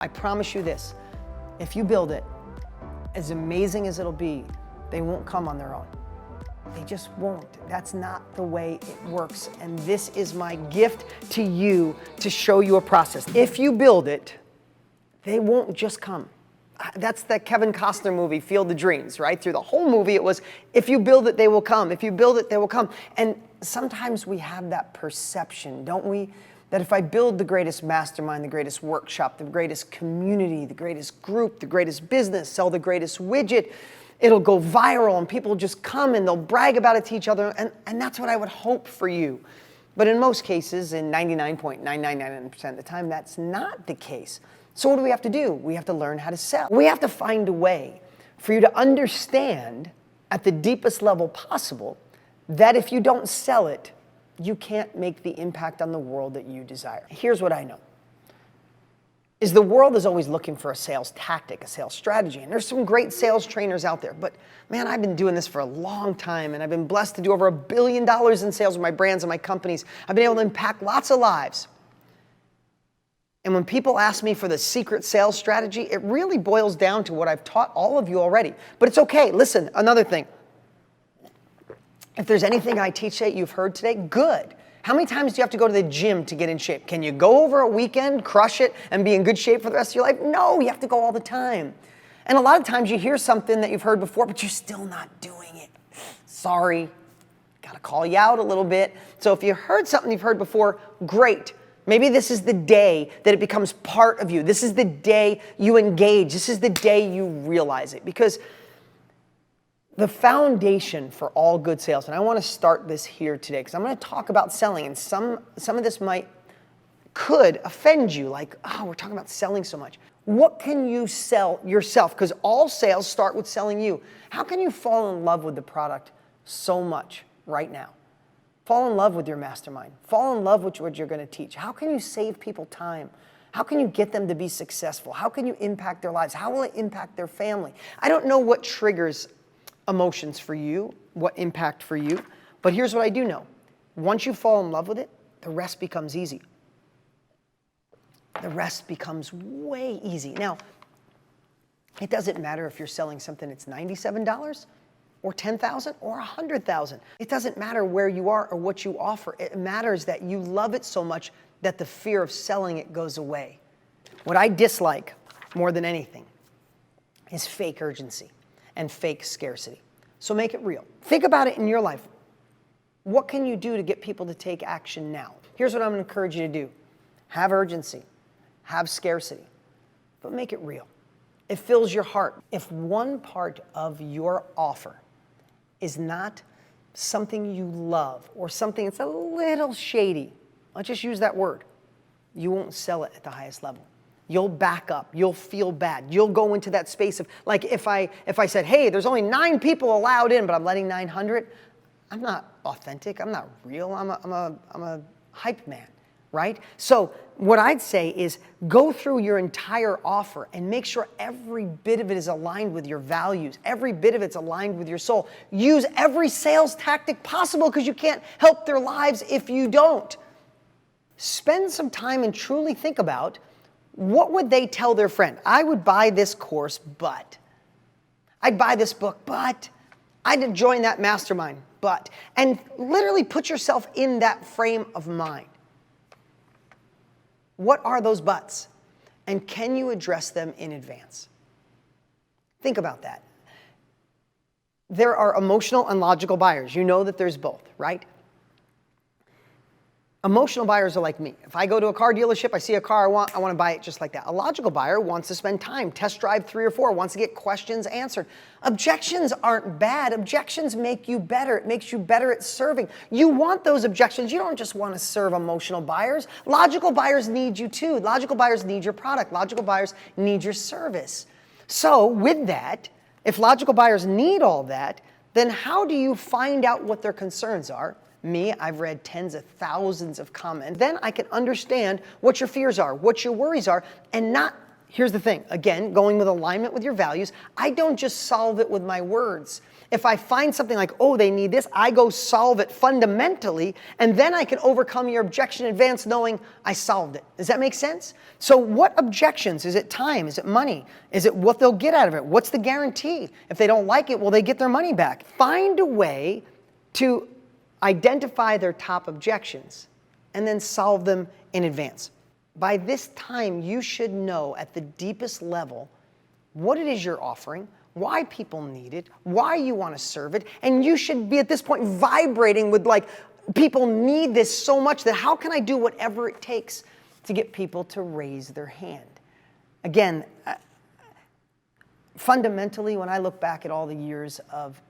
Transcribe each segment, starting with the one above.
I promise you this, if you build it, as amazing as it'll be, they won't come on their own. They just won't. That's not the way it works. And this is my gift to you to show you a process. If you build it, they won't just come. That's the Kevin Costner movie, Field of Dreams, right? Through the whole movie, it was, if you build it, they will come. If you build it, they will come. And sometimes we have that perception, don't we? That if I build the greatest mastermind, the greatest workshop, the greatest community, the greatest group, the greatest business, sell the greatest widget, it'll go viral and people just come and they'll brag about it to each other. And that's what I would hope for you. But in most cases, in 99.999% of the time, that's not the case. So what do we have to do? We have to learn how to sell. We have to find a way for you to understand at the deepest level possible that if you don't sell it, you can't make the impact on the world that you desire. Here's what I know, is the world is always looking for a sales tactic, a sales strategy. And there's some great sales trainers out there. But man, I've been doing this for a long time and I've been blessed to do over $1 billion in sales with my brands and my companies. I've been able to impact lots of lives. And when people ask me for the secret sales strategy, it really boils down to what I've taught all of you already. But it's okay. Listen, another thing. If there's anything I teach that you've heard today, good. How many times do you have to go to the gym to get in shape? Can you go over a weekend, crush it, and be in good shape for the rest of your life? No, you have to go all the time. And a lot of times you hear something that you've heard before, but you're still not doing it. Sorry, gotta call you out a little bit. So if you heard something you've heard before, great. Maybe this is the day that it becomes part of you. This is the day you engage. This is the day you realize it. Because the foundation for all good sales, and I want to start this here today because I'm going to talk about selling, and some of this could offend you, like, oh, we're talking about selling so much. What can you sell yourself? Because all sales start with selling you. How can you fall in love with the product so much right now? Fall in love with your mastermind. Fall in love with what you're going to teach. How can you save people time? How can you get them to be successful? How can you impact their lives? How will it impact their family? I don't know what triggers emotions for you, what impact for you, but here's what I do know. Once you fall in love with it, the rest becomes easy. The rest becomes way easy. Now, it doesn't matter if you're selling something that's $97 or $10,000 or $100,000. It doesn't matter where you are or what you offer. It matters that you love it so much that the fear of selling it goes away. What I dislike more than anything is fake urgency and fake scarcity. So make it real. Think about it in your life. What can you do to get people to take action now? Here's what I'm going to encourage you to do. Have urgency, have scarcity, but make it real. It fills your heart. If one part of your offer is not something you love or something that's a little shady, let's just use that word, you won't sell it at the highest level. You'll back up. You'll feel bad. You'll go into that space of, like, if I said, hey, there's only 9 people allowed in, but I'm letting 900, I'm not authentic. I'm not real. I'm a hype man, right? So what I'd say is go through your entire offer and make sure every bit of it is aligned with your values. Every bit of it's aligned with your soul. Use every sales tactic possible because you can't help their lives if you don't. Spend some time and truly think about, what would they tell their friend? I would buy this course, but. I'd buy this book, but. I'd join that mastermind, but. And literally put yourself in that frame of mind. What are those buts? And can you address them in advance? Think about that. There are emotional and logical buyers. You know that there's both, right? Emotional buyers are like me. If I go to a car dealership, I see a car I want to buy it just like that. A logical buyer wants to spend time, test drive 3 or 4, wants to get questions answered. Objections aren't bad. Objections make you better. It makes you better at serving. You want those objections. You don't just want to serve emotional buyers. Logical buyers need you too. Logical buyers need your product. Logical buyers need your service. So with that, if logical buyers need all that, then how do you find out what their concerns are? Me, I've read tens of thousands of comments. Then I can understand what your fears are, what your worries are, and not here's the thing, again, going with alignment with your values, I don't just solve it with my words. If I find something like, oh, they need this, I go solve it fundamentally, and then I can overcome your objection in advance knowing I solved it. Does that make sense? So what objections? Is it time? Is it money? Is it what they'll get out of it? What's the guarantee? If they don't like it, will they get their money back? Find a way to identify their top objections and then solve them in advance. By this time, you should know at the deepest level what it is you're offering, why people need it, why you want to serve it, and you should be at this point vibrating with like, people need this so much that how can I do whatever it takes to get people to raise their hand? Again, fundamentally, when I look back at all the years of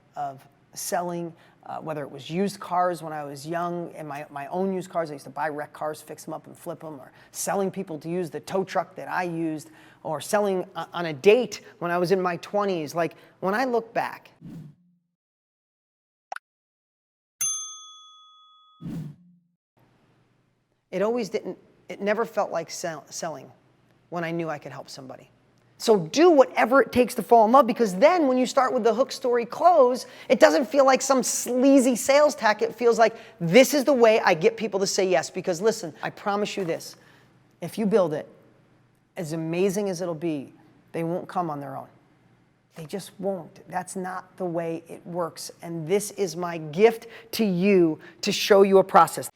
selling, whether it was used cars when I was young, and my own used cars, I used to buy wrecked cars, fix them up and flip them, or selling people to use the tow truck that I used, or selling on a date when I was in my 20s. Like, when I look back, it never felt like selling when I knew I could help somebody. So do whatever it takes to fall in love, because then when you start with the hook, story, close, it doesn't feel like some sleazy sales tack. It feels like this is the way I get people to say yes. Because listen, I promise you this, if you build it, as amazing as it'll be, they won't come on their own. They just won't. That's not the way it works. And this is my gift to you to show you a process.